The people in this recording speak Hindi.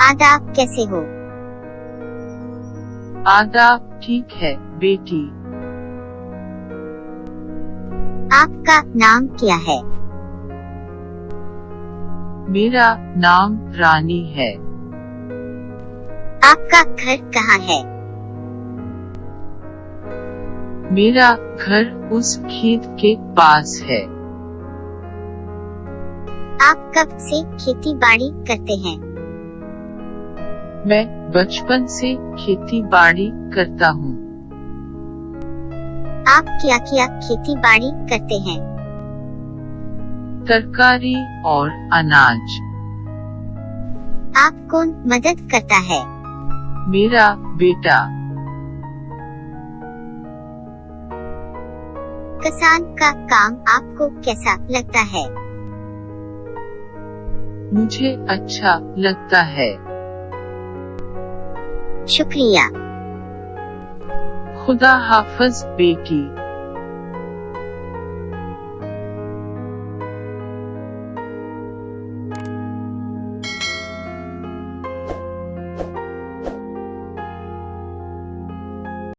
आदाब, कैसे हो? आदाब, ठीक है बेटी। आपका नाम क्या है? मेरा नाम रानी है। आपका घर कहाँ है? मेरा घर उस खेत के पास है। आप कब से खेती बाड़ी करते हैं? मैं बचपन से खेती बाड़ी करता हूँ। आप क्या क्या खेती बाड़ी करते हैं? तरकारी और अनाज। आप कौन मदद करता है? मेरा बेटा। किसान का काम आपको कैसा लगता है? मुझे अच्छा लगता है। शुक्रिया। खुदा हाफिज बेटी।